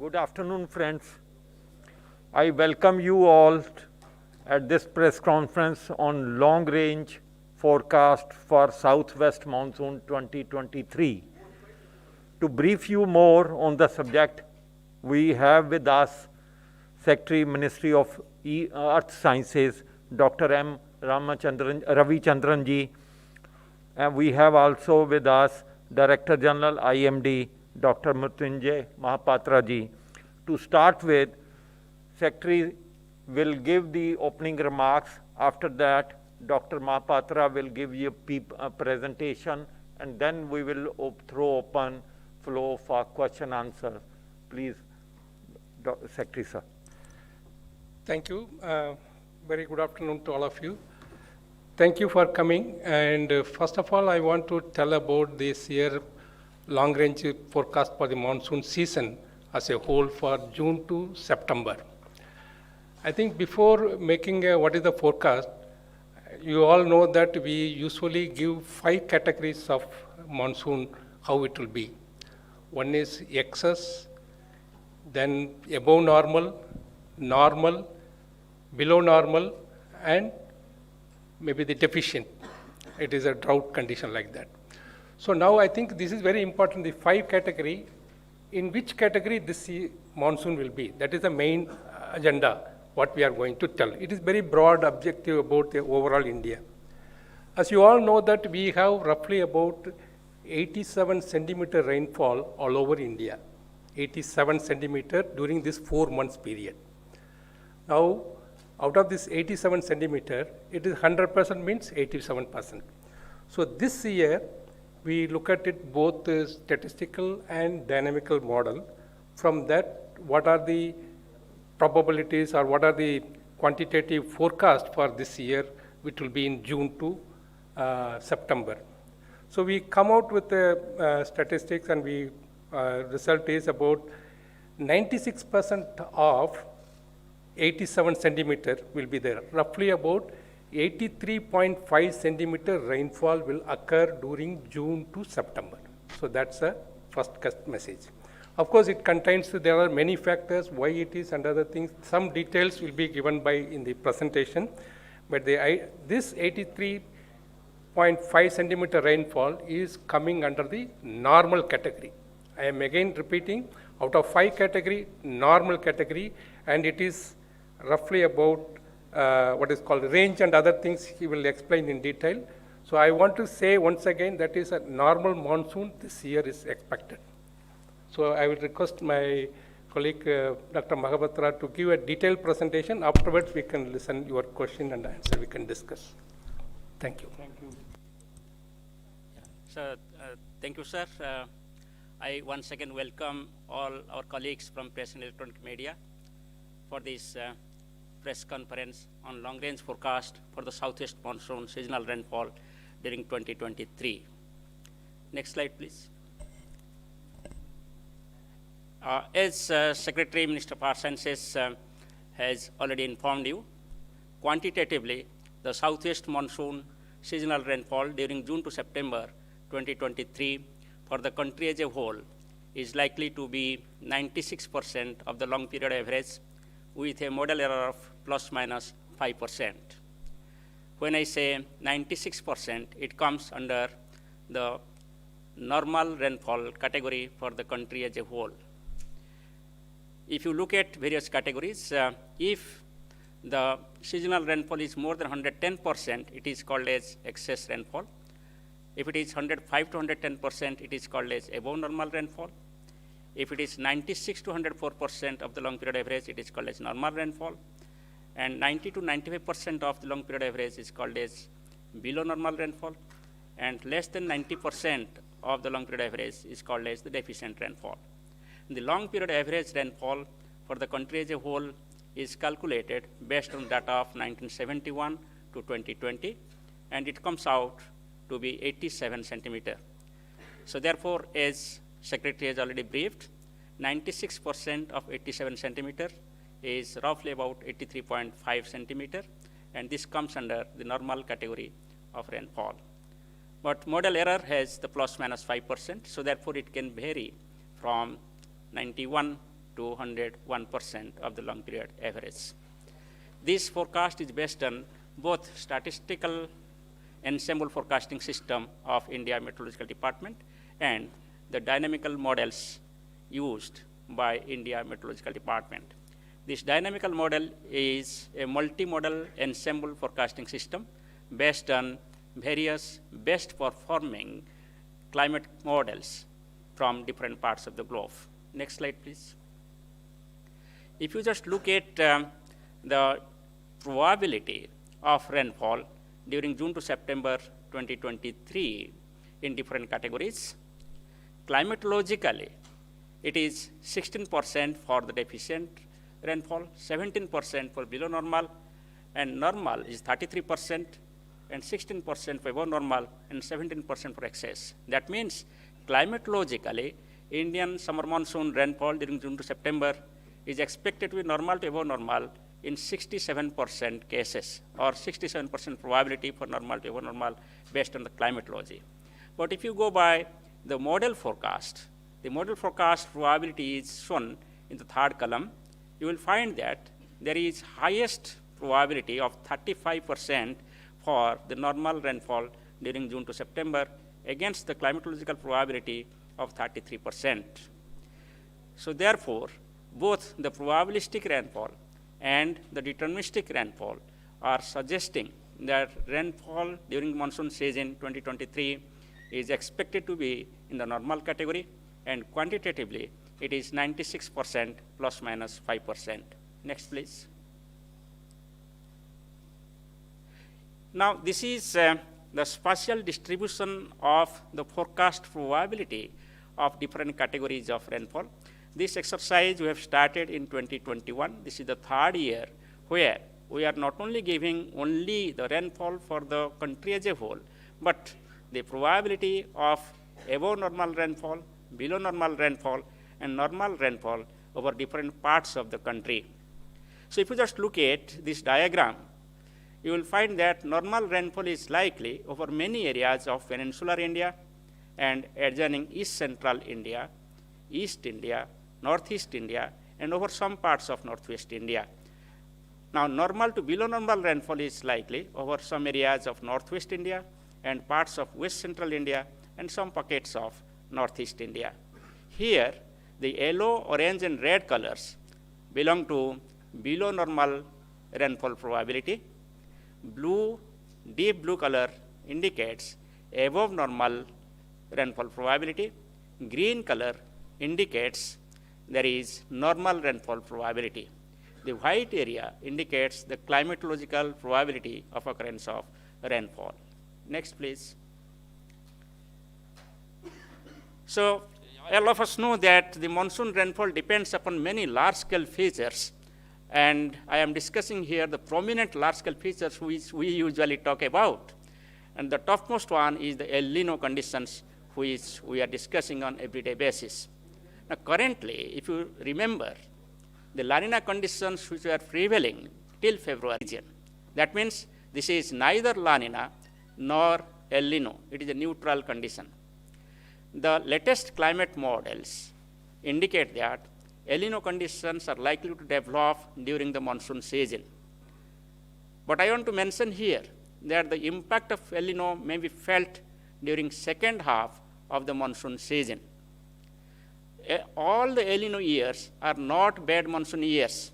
Good afternoon, friends. I welcome you all at this press conference on long-range forecast for Southwest Monsoon 2023. To brief you more on the subject, we have with us Secretary Ministry of Earth Sciences, Dr. M. Ravichandran ji, and we have also with us Director General IMD, Dr. Mrityunjay Mahapatra ji. To start with, Secretary will give the opening remarks. After that, Dr. Mahapatra will give you a presentation, and then we will throw open flow for question answer. Please, Secretary sir. Thank you. Very good afternoon to all of you. Thank you for coming. And first of all, I want to tell about this year long-range forecast for the monsoon season as a whole for June to September. I think before making what is the forecast, you all know that we usually give 5 categories of monsoon, how it will be. One is excess, then above normal, normal, below normal, and maybe the deficient. It is a drought condition like that. So now I think this is very important, the 5 category, in which category this monsoon will be. That is the main agenda, what we are going to tell. It is very broad objective about the overall India. As you all know that we have roughly about 87 centimeter rainfall all over India, 87 centimeter during this 4 months period. Now, out of this 87 centimeter, it is 100% means 87%. So this year, we look at it both the statistical and dynamical model. From that, what are the probabilities or what are the quantitative forecast for this year, which will be in June to September. So we come out with the statistics, and we result is about 96% of 87 centimeter will be there. Roughly about 83.5 centimeter rainfall will occur during June to September. So that's the first message. Of course, it contains, there are many factors, why it is and other things. Some details will be given by in the presentation. But this 83.5 centimeter rainfall is coming under the normal category. I am again repeating, out of 5 category, normal category, and it is roughly about what is called range and other things he will explain in detail. So I want to say once again that is a normal monsoon this year is expected. So I will request my colleague Dr. Mahapatra to give a detailed presentation. Afterwards we can listen your question and answer, we can discuss. Thank you. Thank you. So, thank you, sir. I once again welcome all our colleagues from press and electronic media for this press conference on long-range forecast for the southwest monsoon seasonal rainfall during 2023. Next slide, please. As Secretary Minister of Earth Sciences has already informed you, quantitatively, the southwest monsoon seasonal rainfall during June to September 2023 for the country as a whole is likely to be 96% of the long period average, with a model error of plus minus 5%. When I say 96%, it comes under the normal rainfall category for the country as a whole. If you look at various categories, if the seasonal rainfall is more than 110%, it is called as excess rainfall. If it is 105 to 110%, it is called as above normal rainfall. If it is 96 to 104% of the long period average, it is called as normal rainfall. And 90 to 95% of the long period average is called as below normal rainfall. And less than 90% of the long period average is called as the deficient rainfall. The long period average rainfall for the country as a whole is calculated based on data of 1971 to 2020, and it comes out to be 87 centimeter. So therefore, as Secretary has already briefed, 96% of 87 centimeter is roughly about 83.5 centimeter, and this comes under the normal category of rainfall. But model error has the plus minus 5%, so therefore it can vary from 91 to 101% of the long period average. This forecast is based on both statistical ensemble forecasting system of India Meteorological Department and the dynamical models used by India Meteorological Department. This dynamical model is a multi-model ensemble forecasting system based on various best performing climate models from different parts of the globe. Next slide, please. If you just look at the probability of rainfall during June to September 2023 in different categories, climatologically, it is 16% for the deficient rainfall, 17% for below normal, and normal is 33%, and 16% for above normal, and 17% for excess. That means climatologically, Indian summer monsoon rainfall during June to September is expected to be normal to above normal in 67% cases, or 67% probability for normal to above normal based on the climatology. But if you go by the model forecast, the model forecast probability is shown in the third column. You will find that there is highest probability of 35% for the normal rainfall during June to September against the climatological probability of 33%. So therefore, both the probabilistic rainfall and the deterministic rainfall are suggesting that rainfall during monsoon season 2023 is expected to be in the normal category, and quantitatively it is 96% plus minus 5%. Next, please. Now, this is the spatial distribution of the forecast probability of different categories of rainfall. This exercise we have started in 2021. This is the third year where we are not only giving only the rainfall for the country as a whole, but the probability of above normal rainfall, below normal rainfall, and normal rainfall over different parts of the country. So if you just look at this diagram, you will find that normal rainfall is likely over many areas of peninsular India and adjoining East Central India, East India, Northeast India, and over some parts of Northwest India. Now, normal to below normal rainfall is likely over some areas of Northwest India and parts of West Central India and some pockets of Northeast India. Here, the yellow, orange, and red colors belong to below normal rainfall probability. Blue, deep blue color indicates above normal rainfall probability. Green color indicates there is normal rainfall probability. The white area indicates the climatological probability of occurrence of rainfall. Next, please. So, all of us know that the monsoon rainfall depends upon many large-scale features, and I am discussing here the prominent large-scale features which we usually talk about. And the topmost one is the El Nino conditions, which we are discussing on everyday basis. Now, currently, if you remember, the La Nina conditions which were prevailing till February region. That means this is neither La Nina nor El Nino. It is a neutral condition. The latest climate models indicate that El Nino conditions are likely to develop during the monsoon season. But I want to mention here that the impact of El Nino may be felt during second half of the monsoon season. All the El Nino years are not bad monsoon years.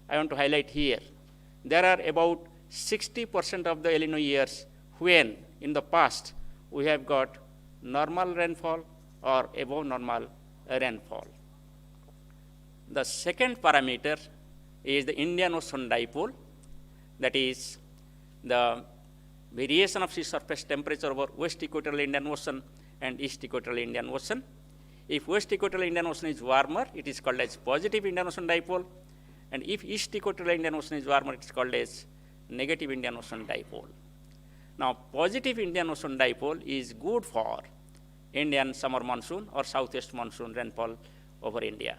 I want to highlight here. There are about 60% of the El Nino years when in the past we have got normal rainfall or above normal rainfall. The second parameter is the Indian Ocean dipole, that is the variation of sea surface temperature over West Equatorial Indian Ocean and East Equatorial Indian Ocean. If West Equatorial Indian Ocean is warmer, it is called as positive Indian Ocean dipole, and if East Equatorial Indian Ocean is warmer, it is called as negative Indian Ocean dipole. Now, positive Indian Ocean dipole is good for Indian summer monsoon or southwest monsoon rainfall over India.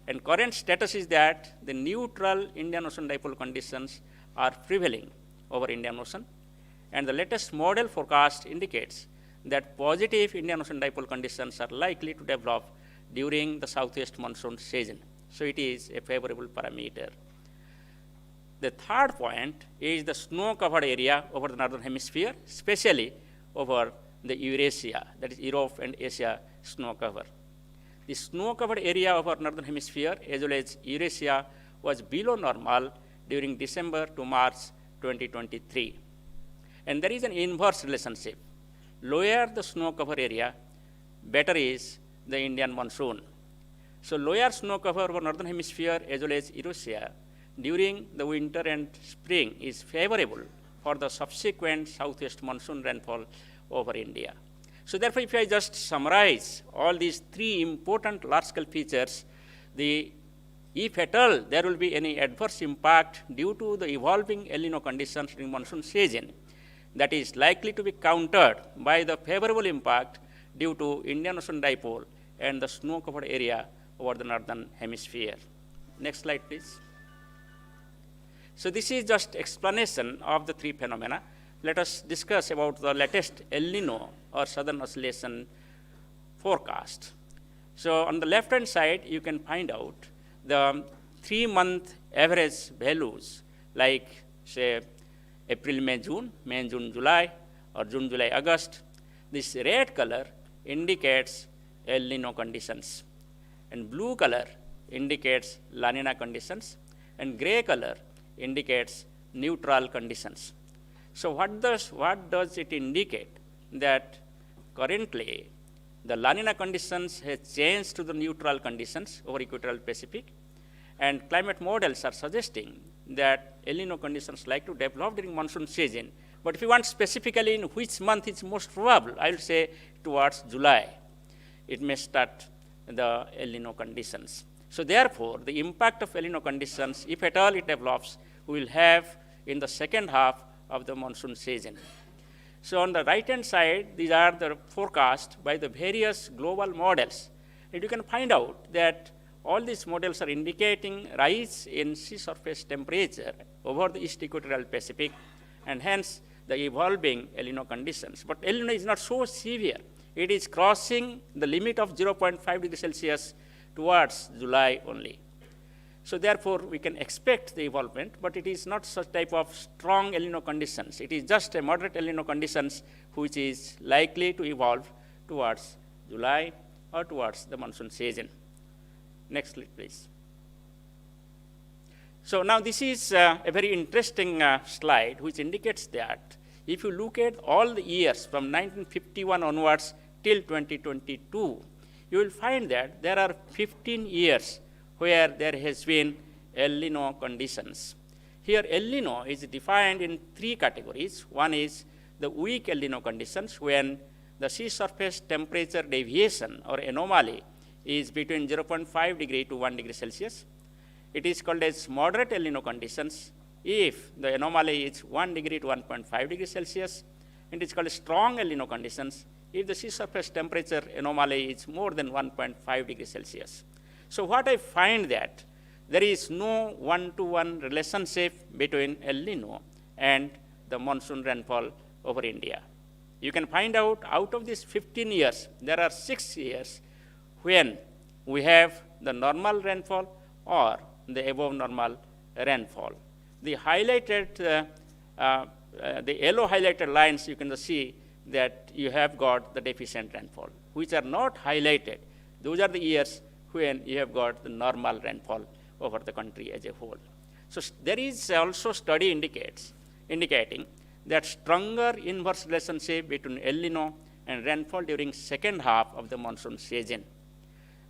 And current status is that the neutral Indian Ocean dipole conditions are prevailing over Indian Ocean, and the latest model forecast indicates that positive Indian Ocean dipole conditions are likely to develop during the southwest monsoon season. So it is a favorable parameter. The third point is the snow-covered area over the northern hemisphere, especially over the Eurasia, that is Europe and Asia snow cover. The snow-covered area of our northern hemisphere as well as Eurasia was below normal during December to March 2023. And there is an inverse relationship. Lower the snow cover area, better is the Indian monsoon. So lower snow cover over northern hemisphere as well as Eurasia during the winter and spring is favorable for the subsequent southwest monsoon rainfall over India. So therefore, if I just summarize all these three important large-scale features, if at all there will be any adverse impact due to the evolving El Nino conditions during monsoon season, that is likely to be countered by the favorable impact due to Indian Ocean dipole and the snow-covered area over the northern hemisphere. Next slide, please. So this is just explanation of the three phenomena. Let us discuss about the latest El Nino or Southern Oscillation forecast. So on the left-hand side, you can find out the 3-month average values like, say, April, May, June, July, or June, July, August. This red color indicates El Nino conditions, and blue color indicates La Nina conditions, and gray color indicates neutral conditions. So what does it indicate? That currently the La Nina conditions has changed to the neutral conditions over equatorial Pacific, and climate models are suggesting that El Nino conditions like to develop during monsoon season. But if you want specifically in which month it's most probable, I will say towards July, it may start the El Nino conditions. So therefore, the impact of El Nino conditions, if at all it develops, we will have in the second half of the monsoon season. So on the right-hand side, these are the forecasts by the various global models. And you can find out that all these models are indicating rise in sea surface temperature over the East Equatorial Pacific, and hence the evolving El Nino conditions. But El Nino is not so severe. It is crossing the limit of 0.5 degrees Celsius towards July only. So therefore, we can expect the evolvement, but it is not such type of strong El Nino conditions. It is just a moderate El Nino conditions which is likely to evolve towards July or towards the monsoon season. Next slide, please. So now this is a very interesting slide which indicates that if you look at all the years from 1951 onwards till 2022, you will find that there are 15 years where there has been El Nino conditions. Here El Nino is defined in 3 categories. One is the weak El Nino conditions, when the sea surface temperature deviation or anomaly is between 0.5 degree to 1 degree Celsius. It is called as moderate El Nino conditions if the anomaly is 1 degree to 1.5 degrees Celsius. And it is called strong El Nino conditions if the sea surface temperature anomaly is more than 1.5 degrees Celsius. So what I find that there is no one-to-one relationship between El Nino and the monsoon rainfall over India. You can find out of these 15 years, there are 6 years when we have the normal rainfall or the above normal rainfall. The highlighted, the yellow highlighted lines, you can see that you have got the deficient rainfall. Which are not highlighted, those are the years when you have got the normal rainfall over the country as a whole. So there is also study indicating that stronger inverse relationship between El Nino and rainfall during second half of the monsoon season.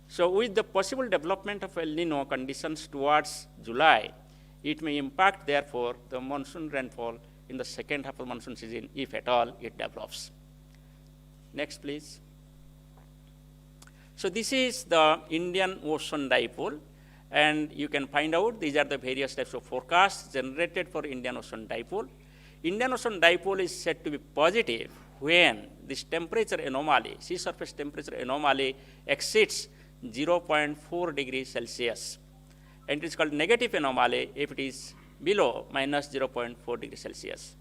So with the possible development of El Nino conditions towards July, it may impact therefore the monsoon rainfall in the second half of the monsoon season if at all it develops. Next, please. So this is the Indian Ocean dipole, and you can find out these are the various types of forecasts generated for Indian Ocean dipole. Indian Ocean dipole is said to be positive when this temperature anomaly, sea surface temperature anomaly, exceeds 0.4 degrees Celsius. And it is called negative anomaly if it is below minus 0.4 degrees Celsius.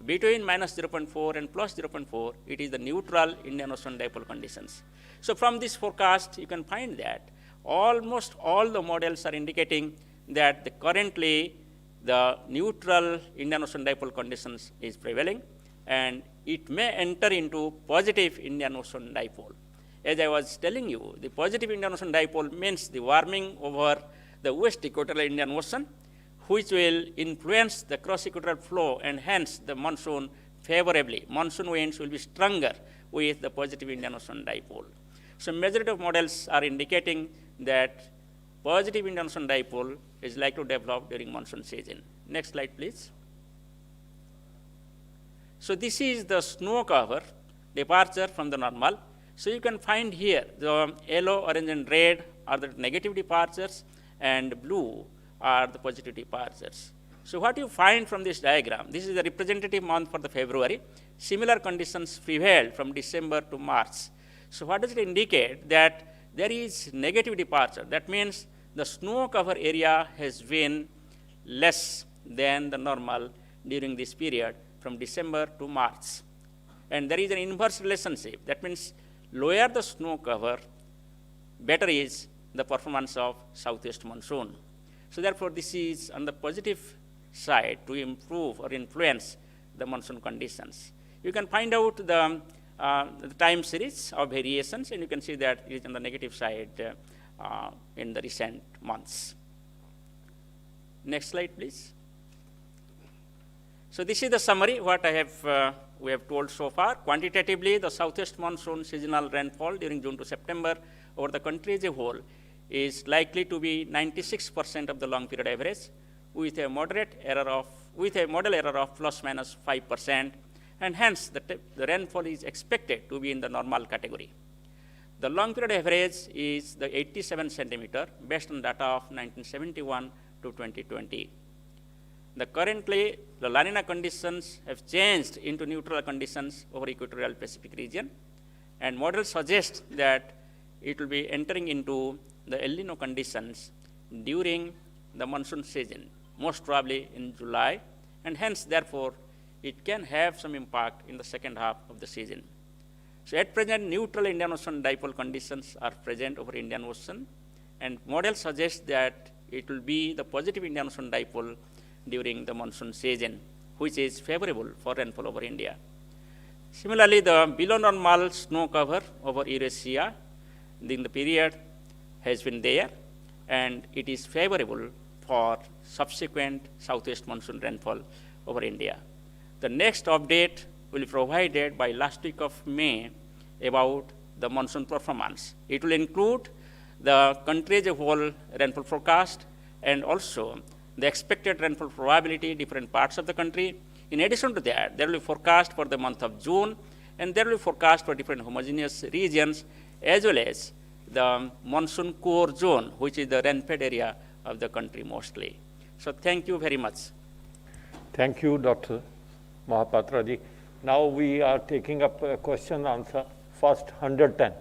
Between minus 0.4 and plus 0.4, it is the neutral Indian Ocean dipole conditions. So from this forecast, you can find that almost all the models are indicating that currently the neutral Indian Ocean dipole conditions is prevailing, and it may enter into positive Indian Ocean dipole. As I was telling you, the positive Indian Ocean dipole means the warming over the west equatorial Indian Ocean, which will influence the cross-equatorial flow and hence the monsoon favorably. Monsoon winds will be stronger with the positive Indian Ocean dipole. So majority of models are indicating that positive Indian Ocean dipole is likely to develop during monsoon season. Next slide, please. So this is the snow cover departure from the normal. So you can find here the yellow, orange, and red are the negative departures, and blue are the positive departures. So what you find from this diagram, this is the representative month for the February. Similar conditions prevailed from December to March. So what does it indicate? That there is negative departure. That means the snow cover area has been less than the normal during this period from December to March. And there is an inverse relationship. That means lower the snow cover, better is the performance of southwest monsoon. So therefore, this is on the positive side to improve or influence the monsoon conditions. You can find out the time series of variations, and you can see that it is on the negative side in the recent months. Next slide, please. So this is the summary what I have we have told so far. Quantitatively, the southwest monsoon seasonal rainfall during June to September over the country as a whole is likely to be 96% of the long period average, with a model error of plus minus 5%, and hence the rainfall is expected to be in the normal category. The long period average is the 87 centimeter based on data of 1971 to 2020. Currently, the La Nina conditions have changed into neutral conditions over equatorial Pacific region, and models suggest that it will be entering into the El Nino conditions during the monsoon season, most probably in July, and hence, therefore, it can have some impact in the second half of the season. So at present, neutral Indian Ocean dipole conditions are present over Indian Ocean, and models suggest that it will be the positive Indian Ocean dipole during the monsoon season, which is favorable for rainfall over India. Similarly, the below normal snow cover over Eurasia in the period has been there, and it is favorable for subsequent southwest monsoon rainfall over India. The next update will be provided by last week of May about the monsoon performance. It will include the country as a whole rainfall forecast and also the expected rainfall probability in different parts of the country. In addition to that, there will be forecast for the month of June, and there will be forecast for different homogeneous regions, as well as the monsoon core zone, which is the rain-fed area of the country mostly. So thank you very much. Thank you, Dr. Mahapatra ji. Now we are taking up a question answer. First 110.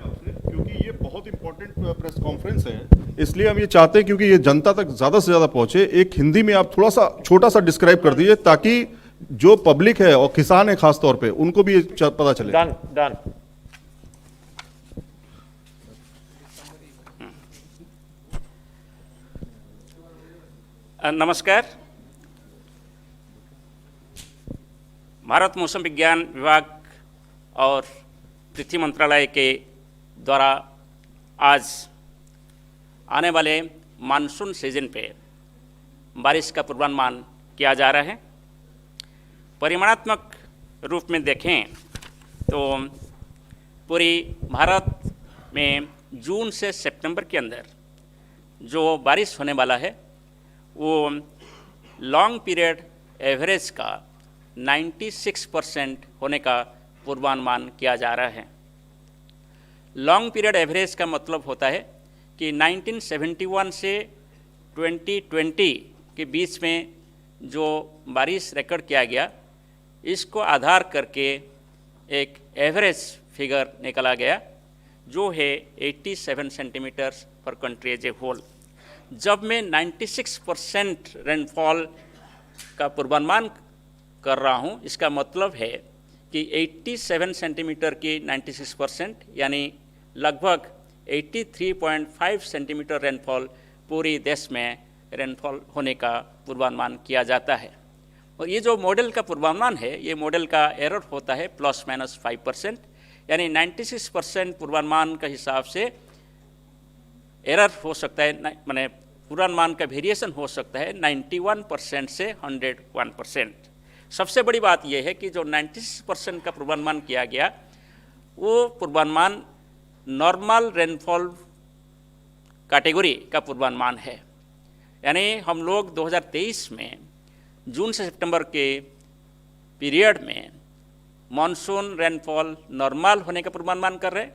क्योंकि ये बहुत important press conference है, इसलिए हम ये चाहते हैं क्योंकि ये जनता तक ज्यादा से ज्यादा पहुंचे, एक हिंदी में आप थोड़ा सा छोटा सा डिस्क्राइब कर दीजिए ताकि जो पब्लिक है और किसान है खास तौर पे उनको भी पता चले. Done. नमस्कार. भारत मौसम विज्ञान विभाग और पृथ्वी मंत्रालय के द्वारा आज आने वाले मानसून सीजन पे बारिश का पूर्वानुमान किया जा रहा है. परिमाणात्मक रूप में देखें तो पूरी भारत में जून से सितंबर के अंदर जो बारिश होने वाला है वो लॉन्ग पीरियड एवरेज का 96% होने का पूर्वानुमान किया जा रहा है. लॉन्ग पीरियड एवरेज का मतलब होता है कि 1971 से 2020 के बीच में जो बारिश रिकॉर्ड किया गया, इसको आधार करके एक एवरेज फिगर निकाला गया जो है 87 सेंटीमीटर्स पर कंट्री एज ए होल. जब मैं 96% रेनफॉल का पूर्वानुमान कर रहा हूँ, इसका मतलब है कि 87 सेंटीमीटर की 96% यानी लगभग 83.5 सेंटीमीटर रेनफॉल पूरी देश में रेनफॉल होने का पूर्वानुमान किया जाता है। और ये जो मॉडल का पूर्वानुमान है, ये मॉडल का एरर होता है ±5%, यानी 96% पूर्वानुमान के हिसाब से एरर हो सकता है, माने पूर्वानुमान का वेरिएशन हो सकता है 91% से 101%। सबसे बड़ी बात यह है कि जो 96% का पूर्वानुमान किया गया, वो पूर्वानुमान नॉर्मल रेनफॉल कैटेगरी का पूर्वानुमान है। यानी हम लोग 2023 में जून से सितंबर के पीरियड में मॉनसून रेनफॉल नॉर्मल होने का पूर्वानुमान कर रहे हैं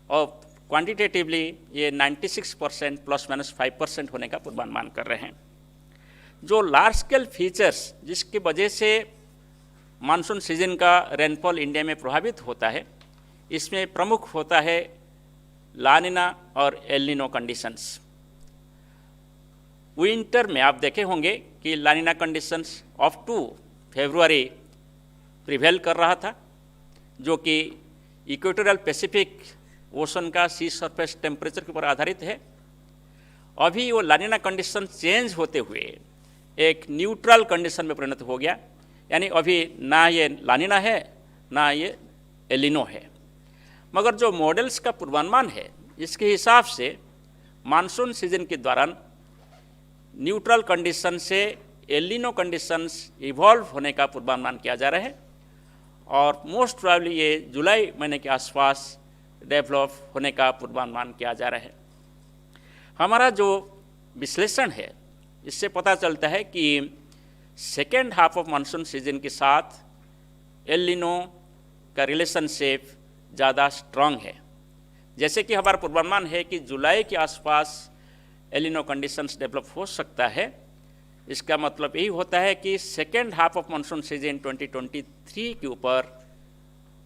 और क्वांटिटेटिवली ये 96% ±5% होने का पूर्वानुमान कर रहे हैं। जो लार्ज स्केल फीचर्स जिसकी वजह से मानसून सीजन का रेनफॉल इंडिया में प्रभावित होता है, इसमें प्रमुख होता है लानिना और एल नीनो कंडीशंस। विंटर में आप देखे होंगे कि La Nina conditions up to February prevail कर रहा था, जो कि इक्वेटोरियल पैसिफिक ओशन का सी सरफेस टेम्परेचर के ऊपर आधारित है। अभी वो लानिना कंडीशन चेंज होते हुए एक न्यूट्रल कंडीशन में परिणत हो गया, यानी अभी ना ये लानिना है ना ये एल नीनो है। मगर जो मॉडल्स का पूर्वानुमान है, इसके हिसाब से मानसून सीजन के दौरान न्यूट्रल कंडीशन से एल नीनो कंडीशंस इवॉल्व होने का पूर्वानुमान किया जा रहा है और मोस्ट प्रोबेबली ये जुलाई महीने के आसपास डेवलप होने का पूर्वानुमान किया जा रहा है। हमारा जो विश्लेषण है, इससे पता चलता है कि second half of monsoon season के साथ एल नीनो का रिलेशनशिप ज़्यादा स्ट्रांग है। जैसे कि हमारा पूर्वानुमान है कि जुलाई के आसपास एल नीनो कंडीशंस डेवलप हो सकता है, इसका मतलब यही होता है कि second half of monsoon season 2023 के ऊपर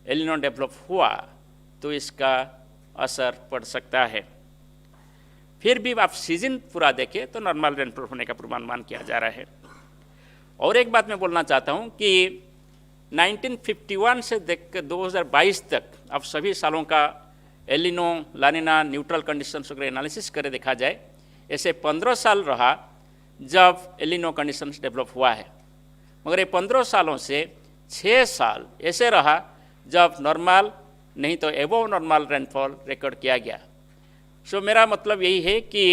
एल नीनो डेवलप हुआ तो इसका असर पड़ सकता है। फिर भी आप सीजन पूरा देखें तो नॉर्मल रेनफॉल होने का पूर्वानुमान किया जा रहा है। और एक बात मैं बोलना चाहता हूं कि 1951 से देख 2022 तक अब सभी सालों का एल नीनो, लानिना, न्यूट्रल कंडीशंस वगैरह एनालिसिस करे देखा जाए, ऐसे 15 साल रहा जब एल नीनो कंडीशंस डेवलप हुआ है। मगर ये 15 सालों से 6 साल ऐसे रहा जब नॉर्मल नहीं तो एबोव नॉर्मल रेनफॉल रिकॉर्ड किया गया। सो मेरा मतलब यही है कि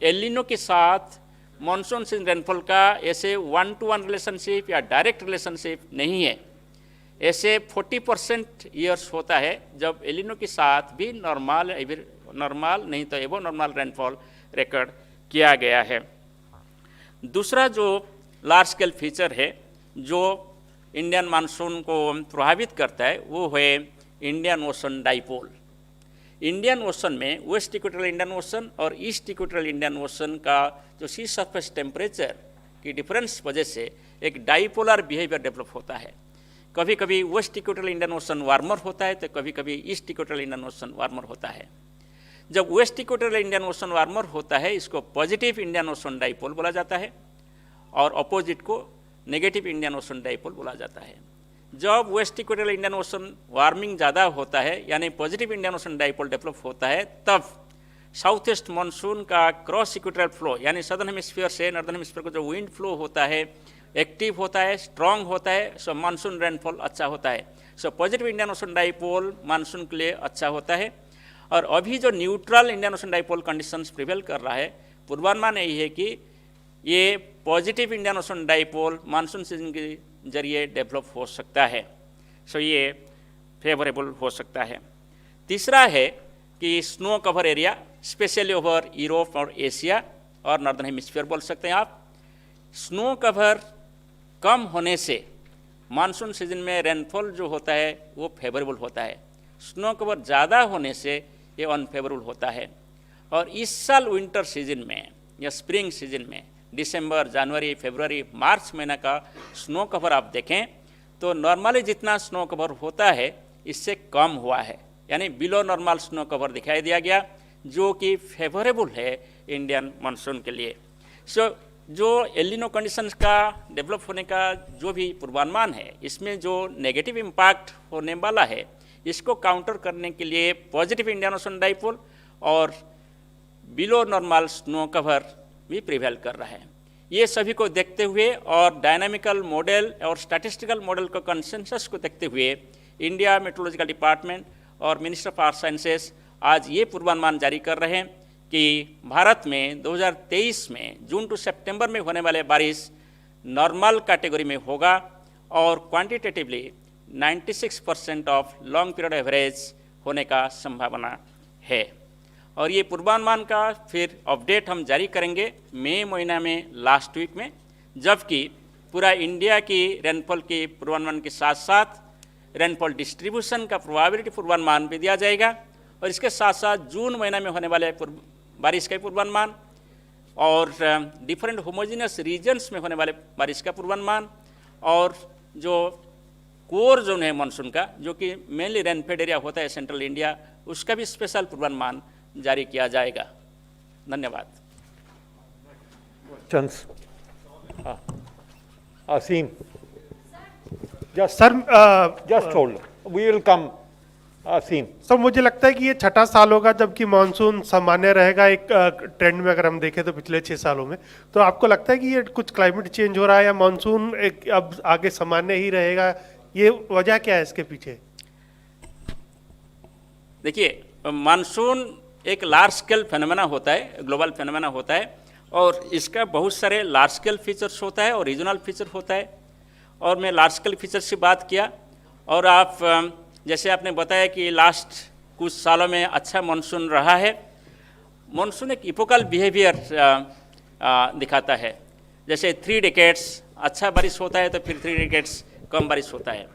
एल नीनो के साथ मानसून सीजन रेनफॉल का ऐसे 1-to-1 रिलेशनशिप या डायरेक्ट रिलेशनशिप नहीं है। ऐसे 40% ईयर्स होता है जब एल नीनो के साथ भी नॉर्मल नहीं तो एबोव नॉर्मल रेनफॉल रिकॉर्ड किया गया है। दूसरा जो लार्ज स्केल फीचर है जो इंडियन मानसून को प्रभावित करता है, वो है Indian ocean dipole. Indian ocean में वेस्ट इक्वेटोरियल इंडियन ओशन और ईस्ट इक्वेटोरियल इंडियन ओशन का जो सी सरफेस टेम्परेचर की डिफरेंस वजह से एक डाइपोलर बिहेवियर डेवलप होता है। कभी कभी west equatorial Indian ocean warmer होता है तो कभी कभी east equatorial Indian ocean warmer होता है। जब west equatorial Indian ocean warmer होता है, इसको पॉजिटिव इंडियन ओशन डाइपोल बोला जाता है और अपोजिट को नेगेटिव इंडियन ओशन डाइपोल बोला जाता है। जब west equatorial Indian ocean warming ज़्यादा होता है यानी positive Indian ocean dipole develop होता है, तब साउथ ईस्ट मानसून का क्रॉस इक्वेटोरियल फ्लो यानी सदर्न हेमिस्फीयर से नॉर्दर्न हेमिस्फीयर को जो विंड फ्लो होता है एक्टिव होता है, स्ट्रांग होता है, सो मानसून रेनफॉल अच्छा होता है। So positive Indian ocean dipole monsoon के लिए अच्छा होता है। और अभी जो neutral Indian ocean dipole conditions prevail कर रहा है, पूर्वानुमान यही है कि ये positive Indian ocean dipole monsoon season के जरिए डेवलप हो सकता है। सो ये फेवरेबल हो सकता है। तीसरा है कि snow cover area specially over Europe और एशिया और नॉर्दर्न हेमिस्फीयर बोल सकते हैं आप। स्नो कवर कम होने से मानसून सीजन में रेनफॉल जो होता है वो फेवरेबल होता है। स्नो कवर ज़्यादा होने से ये अनफेवरेबल होता है। और इस साल विंटर सीजन में या स्प्रिंग सीजन में दिसंबर, जनवरी, फरवरी, मार्च महीना का स्नो कवर आप देखें तो नॉर्मली जितना स्नो कवर होता है इससे कम हुआ है, यानी बिलो नॉर्मल स्नो कवर दिखाई दिया गया, जो कि फेवरेबल है इंडियन मानसून के लिए। सो जो एल नीनो कंडीशंस का डेवलप होने का जो भी पूर्वानुमान है, इसमें जो नेगेटिव इम्पैक्ट होने वाला है इसको काउंटर करने के लिए पॉजिटिव इंडियन ओशन डाइपोल और बिलो नॉर्मल स्नो कवर भी प्रिवेल कर रहा है। ये सभी को देखते हुए और डायनामिकल मॉडल और स्टैटिस्टिकल मॉडल का कंसेंसस को देखते हुए इंडिया मेट्रोलॉजिकल डिपार्टमेंट और मिनिस्टर ऑफ आर्थ साइंसेस आज ये पूर्वानुमान जारी कर रहे हैं कि भारत में 2023 में जून टू सितंबर में होने वाले बारिश नॉर्मल कैटेगरी में होगा और quantitatively 96% of long period average होने का संभावना है। और ये पूर्वानुमान का फिर अपडेट हम जारी करेंगे मई महीना में लास्ट वीक में, जबकि पूरा इंडिया की रेनफॉल के पूर्वानुमान के साथ साथ रेनफॉल डिस्ट्रीब्यूशन का प्रोबेबिलिटी पूर्वानुमान भी दिया जाएगा और इसके साथ साथ जून महीना में होने वाले बारिश का पूर्वानुमान और डिफरेंट होमोजेनियस रीजन्स में होने वाले बारिश का पूर्वानुमान और जो कोर जोन है मानसून का, जो कि मेनली रेनफेड एरिया होता है सेंट्रल इंडिया, उसका भी स्पेशल पूर्वानुमान जारी किया जाएगा। धन्यवाद। Asim, sir just hold. We will come. Asim. Sir मुझे लगता है कि ये छठा साल होगा जबकि मानसून सामान्य रहेगा एक ट्रेंड में अगर हम देखें तो पिछले 6 सालों में। तो आपको लगता है कि ये कुछ क्लाइमेट चेंज हो रहा है या मानसून एक अब आगे सामान्य ही रहेगा, ये वजह क्या है इसके पीछे? देखिए, मानसून एक लार्ज स्केल फेनोमेना होता है, ग्लोबल फेनोमेना होता है और इसका बहुत सारे लार्ज स्केल फीचर्स होता है और रीजनल फीचर होता है। और मैं लार्ज स्केल फीचर्स की बात किया और आप जैसे आपने बताया कि लास्ट कुछ सालों में अच्छा मानसून रहा है। मानसून एक इपोकल बिहेवियर दिखाता है, जैसे 3 डिकेड्स अच्छा बारिश होता है तो फिर 3 डिकेड्स कम बारिश होता है।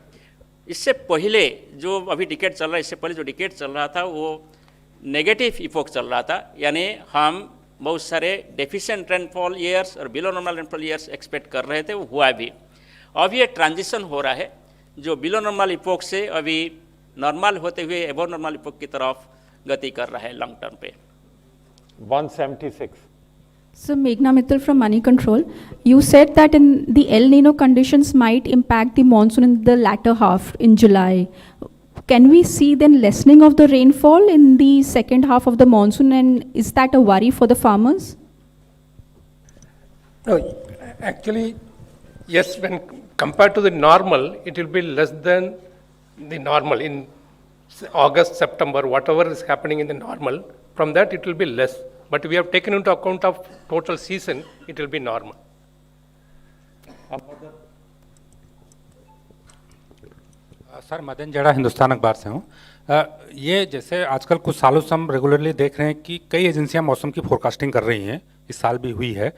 इससे पहले जो अभी डिकेड चल रहा है, इससे पहले जो डिकेड चल रहा था वो नेगेटिव इपोक चल रहा था, यानी हम बहुत सारे डेफिशिएंट रेनफॉल ईयर्स और below normal rainfall years expect कर रहे थे, वो हुआ भी। अभी ये ट्रांजिशन हो रहा है जो बिलो नॉर्मल इपोक से अभी नॉर्मल होते हुए एबो नॉर्मल इपोक की तरफ गति कर रहा है लॉन्ग टर्म पे। 176. So Meghna Mittal from Money Control, you said that in the El Nino conditions might impact the monsoon in the latter half in July. Can we see then lessening of the rainfall in the second half of the monsoon, and is that a worry for the farmers? No, actually, yes, when compared to the normal, it will be less than the normal in August, September, whatever is happening in the normal, from that it will be less. But we have taken into account of total season, it will be normal. Sir Madan जड़ा हिंदुस्तान अखबार से हूँ। ये जैसे आजकल कुछ सालों से हम रेगुलरली देख रहे हैं कि कई एजेंसियां मौसम की फोरकास्टिंग कर रही हैं, इस साल भी हुई है।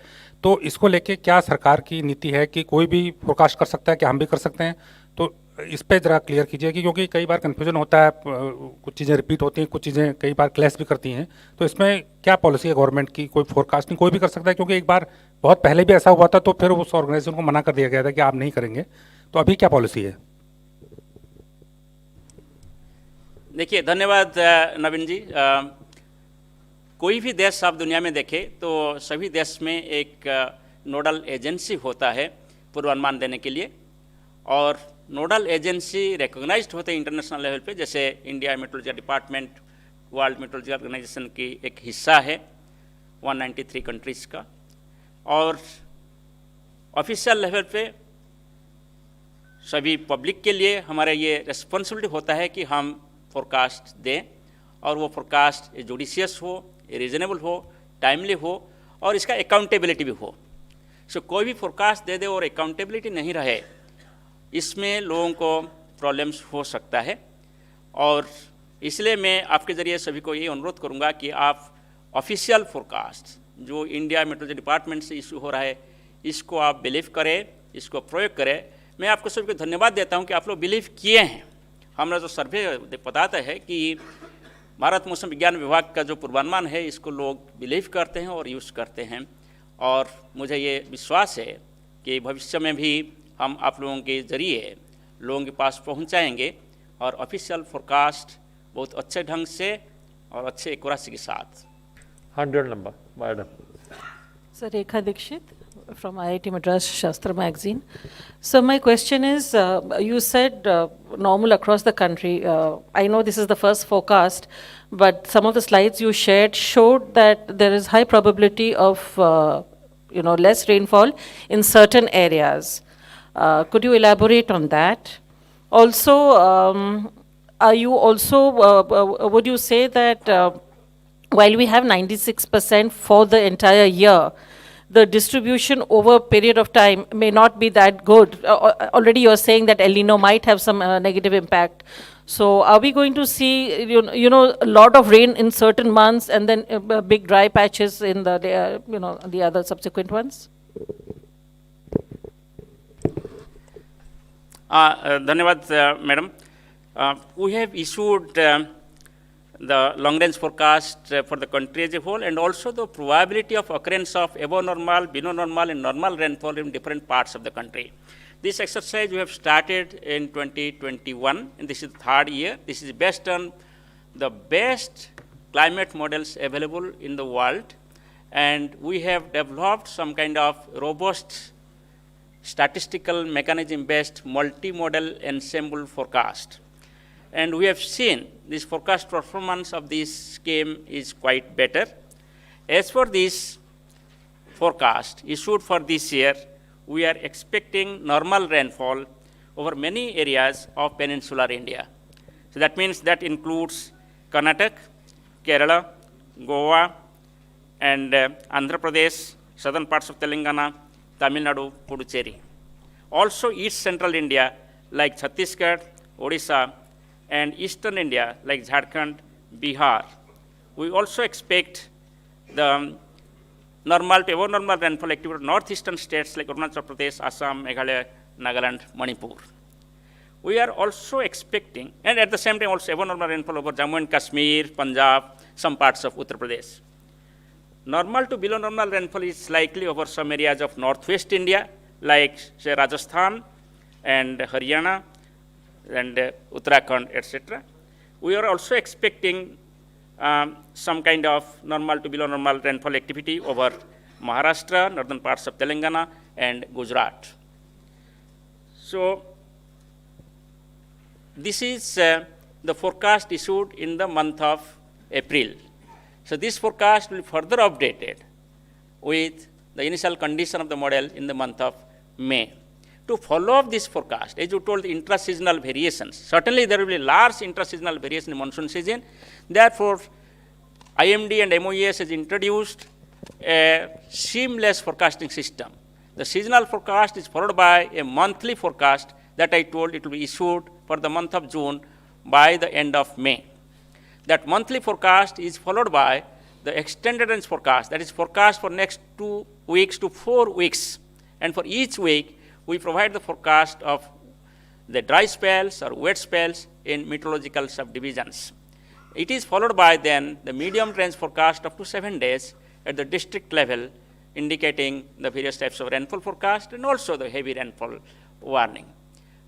तो इसको लेके क्या सरकार की नीति है कि कोई भी फोरकास्ट कर सकता है, क्या हम भी कर सकते हैं? तो इस पे ज़रा क्लियर कीजिए कि क्योंकि कई बार कन्फ्यूजन होता है, कुछ चीज़ें रिपीट होती हैं, कुछ चीज़ें कई बार क्लैश भी करती हैं। तो इसमें क्या पॉलिसी है गवर्नमेंट की? कोई फोरकास्टिंग कोई भी कर सकता है? क्योंकि एक बार बहुत पहले भी ऐसा हुआ था तो फिर उस ऑर्गेनाइजेशन को मना कर दिया गया था कि आप नहीं करेंगे। तो अभी क्या पॉलिसी है? देखिए, धन्यवाद नवीन जी। कोई भी देश आप दुनिया में देखें तो सभी देश में एक नोडल एजेंसी होता है पूर्वानुमान देने के लिए, और नोडल एजेंसी रिकॉग्नाइज्ड होते हैं इंटरनेशनल लेवल पे। जैसे India meteorological department world meteorological organisation की एक हिस्सा है 193 कंट्रीज़ का, और ऑफिशियल लेवल पे सभी पब्लिक के लिए हमारा ये रिस्पॉन्सिबिलिटी होता है कि हम फोरकास्ट दें, और वो फोरकास्ट जुडिशियस हो, रीजनेबल हो, टाइमली हो, और इसका अकाउंटेबिलिटी भी हो। सो कोई भी फोरकास्ट दे दे और अकाउंटेबिलिटी नहीं रहे, इसमें लोगों को प्रॉब्लम्स हो सकता है। और इसलिए मैं आपके ज़रिए सभी को ये अनुरोध करूँगा कि आप ऑफिशियल फोरकास्ट जो इंडिया मेट्रोलॉजी डिपार्टमेंट से इशू हो रहा है, इसको आप बिलीव करें, इसको प्रयोग करें। मैं आपको सभी को धन्यवाद देता हूँ कि आप लोग बिलीव किए हैं। हमारा जो सर्वे बताता है कि भारत मौसम विज्ञान विभाग का जो पूर्वानुमान है, इसको लोग बिलीव करते हैं और यूज़ करते हैं। और मुझे ये विश्वास है कि भविष्य में भी हम आप लोगों के ज़रिए लोगों के पास पहुंचाएंगे और ऑफिशियल फोरकास्ट बहुत अच्छे ढंग से और अच्छे एक्यूरेसी के साथ। 100 number madam. Sir Rekha Dikshit. from IIT Madras Shastra Magazine. So my question is, you said normal across the country. I know this is the first forecast, but some of the slides you shared showed that there is high probability of less rainfall in certain areas. Could you elaborate on that? Also, are you also, would you say that while we have 96% for the entire year, the distribution over a period of time may not be that good? Already you're saying that El Nino might have some negative impact. So are we going to see, a lot of rain in certain months and then big dry patches in the other subsequent ones? Dhanyavad, madam. We have issued the long-range forecast for the country as a whole, and also the probability of occurrence of above normal, below normal, and normal rainfall in different parts of the country. This exercise we have started in 2021, and this is the third year. This is based on the best climate models available in the world, and we have developed some kind of robust statistical mechanism-based multi-model ensemble forecast. And we have seen this forecast performance of this scheme is quite better. As for this forecast issued for this year, we are expecting normal rainfall over many areas of peninsular India. So that means that includes Karnataka, Kerala, Goa, and Andhra Pradesh, southern parts of Telangana, Tamil Nadu, Puducherry. Also East Central India like Chhattisgarh, Odisha, and Eastern India like Jharkhand, Bihar. We also expect the normal to above normal rainfall activity of northeastern states like Arunachal Pradesh, Assam, Meghalaya, Nagaland, Manipur. We are also expecting, and at the same time also above normal rainfall over Jammu and Kashmir, Punjab, some parts of Uttar Pradesh. Normal to below normal rainfall is likely over some areas of northwest India like say Rajasthan and Haryana and Uttarakhand, etc. We are also expecting some kind of normal to below normal rainfall activity over Maharashtra, northern parts of Telangana, and Gujarat. So this is the forecast issued in the month of April. So this forecast will be further updated with the initial condition of the model in the month of May. To follow up this forecast, as you told, the intra-seasonal variations, certainly there will be large intra-seasonal variation in monsoon season. Therefore, IMD and MOES has introduced a seamless forecasting system. The seasonal forecast is followed by a monthly forecast that I told it will be issued for the month of June by the end of May. That monthly forecast is followed by the extended range forecast, that is forecast for next 2 weeks to 4 weeks. And for each week, we provide the forecast of the dry spells or wet spells in meteorological subdivisions. It is followed by then the medium range forecast up to 7 days at the district level, indicating the various types of rainfall forecast and also the heavy rainfall warning.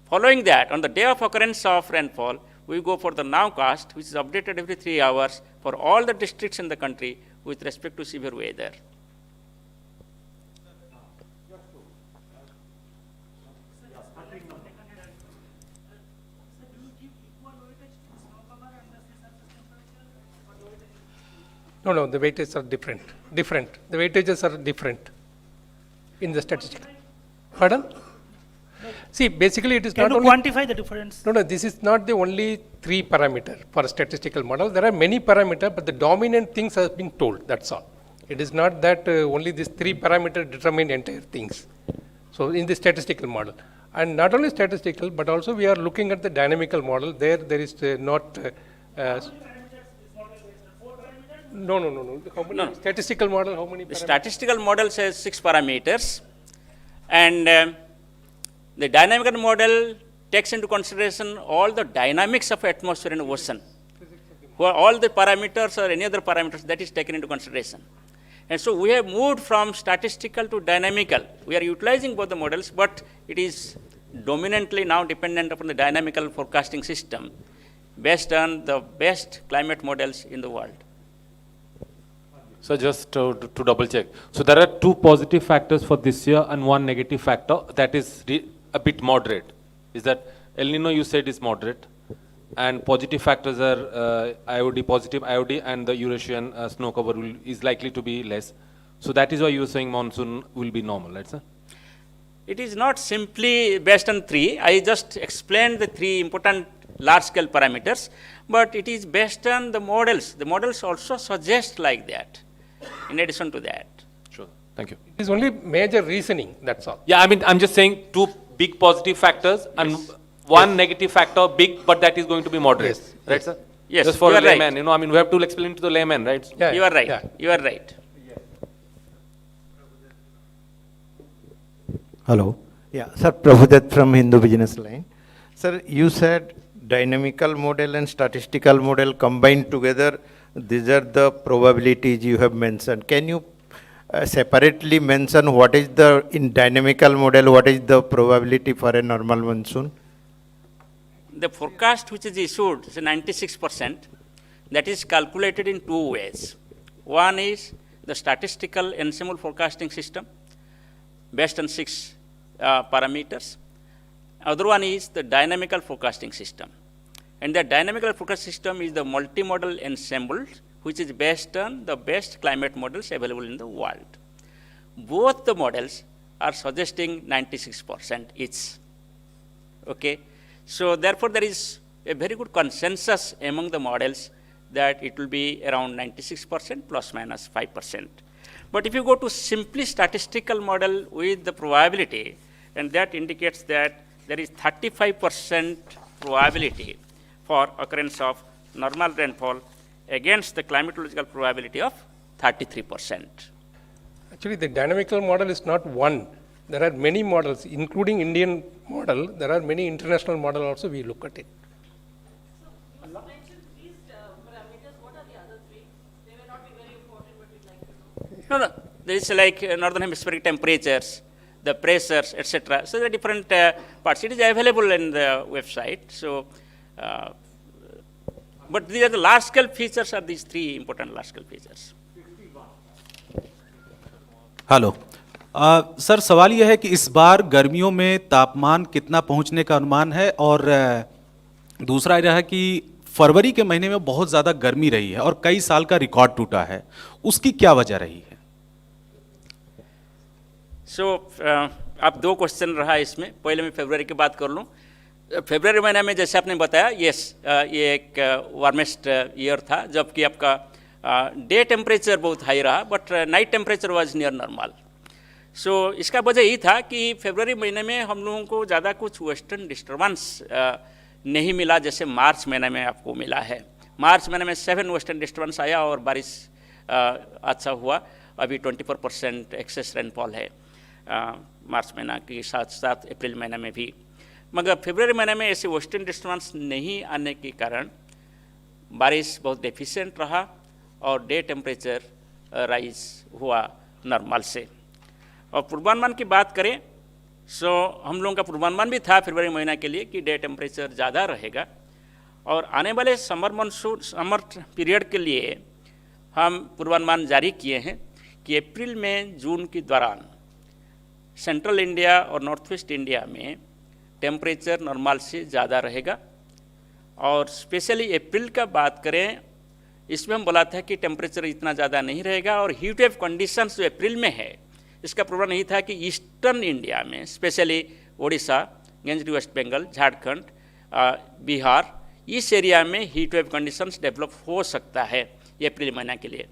Following that, on the day of occurrence of rainfall, we go for the nowcast, which is updated every 3 hours for all the districts in the country with respect to severe weather. No, the weightages are different. The weightages are different in the statistical. Pardon? See, basically it is Can not you only... quantify the difference? No, this is not the only 3 parameter for a statistical model. There are many parameters, but the dominant things have been told, that's all. It is not that only these 3 parameters determine entire things. So in the statistical model. And not only statistical, but also we are looking at the dynamical model. There is not... No. How many No. statistical model? How many? The statistical model says 6 parameters, and the dynamical model takes into consideration all the dynamics of atmosphere and ocean, where all the parameters or any other parameters that is taken into consideration. And so we have moved from statistical to dynamical. We are utilizing both the models, but it is dominantly now dependent upon the dynamical forecasting system based on the best climate models in the world. So just to double check. So there are 2 positive factors for this year and 1 negative factor that is a bit moderate. Is that El Nino you said is moderate, and positive factors are IOD, positive IOD, and the Eurasian snow cover is likely to be less. So that is why you are saying monsoon will be normal, right, sir? It is not simply based on 3. I just explained the 3 important large-scale parameters, but it is based on the models. The models also suggest like that, in addition to that. Sure. Thank you. It is only major reasoning, that's all. Yeah, I mean, I'm just saying 2 big positive factors and 1 negative factor, big, but that is going to be moderate. Yes. Right, sir? Yes, Just for you a are right. layman, I mean, we have to explain to the layman, right? Yeah, You are right. yeah. You are right. Hello. Yeah, sir, Prabhudat from Hindu Business Line. Sir, you said dynamical model and statistical model combined together, these are the probabilities you have mentioned. Can you separately mention what is the, in dynamical model, what is the probability for a normal monsoon? The forecast which is issued is 96%. That is calculated in 2 ways. One is the statistical ensemble forecasting system based on 6 parameters. Other one is the dynamical forecasting system. And the dynamical forecast system is the multimodal ensemble which is based on the best climate models available in the world. Both the models are suggesting 96% each. Okay? So therefore, there is a very good consensus among the models that it will be around 96% plus minus 5%. But if you go to simply statistical model with the probability, and that indicates that there is 35% probability for occurrence of normal rainfall against the climatological probability of 33%. Actually, the dynamical model is not one. There are many models, including Indian model. There are many international models also, we look at it. So you mentioned 3 parameters. What are the other 3? They may not be very important, but we'd like to know. No, there is like northern hemispheric temperatures, the pressures, etc. So there are different parts. It is available in the website. So, but these are the large scale features, are these 3 important large scale features. Hello sir, सवाल यह है कि इस बार गर्मियों में तापमान कितना पहुंचने का अनुमान है, और दूसरा यह है कि फरवरी के महीने में बहुत ज़्यादा गर्मी रही है और कई साल का रिकॉर्ड टूटा है, उसकी क्या वजह रही है? आप 2 क्वेश्चन रहा है इसमें। पहले मैं फरवरी की बात कर लूँ। फरवरी महीने में जैसे आपने बताया, ये एक वार्मेस्ट ईयर था, जबकि आपका डे टेम्परेचर बहुत हाई रहा, but night temperature was near normal. So इसका वजह यही था कि फरवरी महीने में हम लोगों को ज़्यादा कुछ वेस्टर्न डिस्टर्बेंस नहीं मिला जैसे मार्च महीने में आपको मिला है। मार्च महीने में 7 वेस्टर्न डिस्टर्बेंस आया और बारिश अच्छा हुआ। अभी 24% एक्सेस रेनफॉल है मार्च महीना के साथ साथ अप्रैल महीने में भी। मगर फरवरी महीने में ऐसे वेस्टर्न डिस्टर्बेंस नहीं आने के कारण बारिश बहुत डेफिशिएंट रहा और डे टेम्परेचर राइज हुआ नॉर्मल से। और पूर्वानुमान की बात करें, सो हम लोगों का पूर्वानुमान भी था फरवरी महीना के लिए कि डे टेम्परेचर ज़्यादा रहेगा, और आने वाले समर पीरियड के लिए हम पूर्वानुमान जारी किए हैं कि अप्रैल में जून के दौरान सेंट्रल इंडिया और नॉर्थ वेस्ट इंडिया में टेम्परेचर नॉर्मल से ज़्यादा रहेगा। और स्पेशली अप्रैल का बात करें, इसमें हम बोला था कि टेम्परेचर इतना ज़्यादा नहीं रहेगा, और हीट वेव कंडीशंस जो अप्रैल में है इसका प्रभाव नहीं था कि ईस्टर्न इंडिया में स्पेशली ओडिशा, गंज वेस्ट बंगाल, झारखंड, बिहार, इस एरिया में हीट वेव कंडीशंस डेवलप हो सकता है ये अप्रैल महीना के लिए।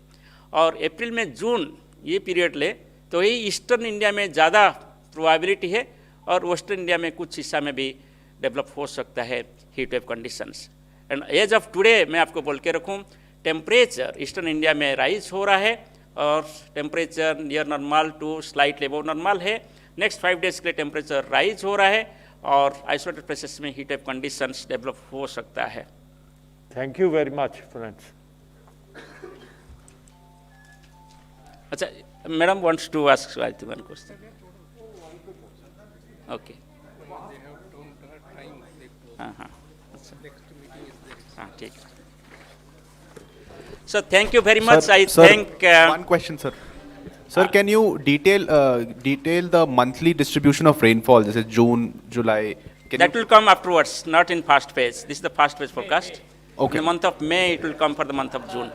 और अप्रैल में जून ये पीरियड ले तो ये ईस्टर्न इंडिया में ज़्यादा प्रोबेबिलिटी है, और वेस्टर्न इंडिया में कुछ हिस्सा में भी डेवलप हो सकता है heat wave conditions. And as of today मैं आपको बोल के रखूँ, टेम्परेचर ईस्टर्न इंडिया में राइज हो रहा है और temperature near normal to slightly above normal है। नेक्स्ट 5 डेज के लिए टेम्परेचर राइज हो रहा है और आइसोलेटेड प्लेसेस में हीट वेव कंडीशंस डेवलप हो सकता है। Thank you very much friends. अच्छा, madam wants to ask one question. Okay, हाँ हाँ, अच्छा हाँ, ठीक है। So thank you very much. Sir, I sir, thank. one question, sir. Sir, can you detail the monthly distribution of rainfall? This is June, July. That will come afterwards, not in fast phase. This is the fast phase forecast. Okay. In the month of May, it will come for the month of June.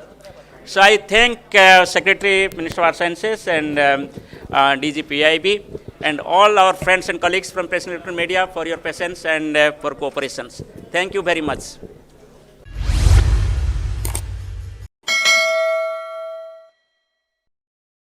So I thank Secretary, Minister of Sciences and DG PIB and all our friends and colleagues from Press and Electronic Media for your patience and for cooperations. Thank you very much.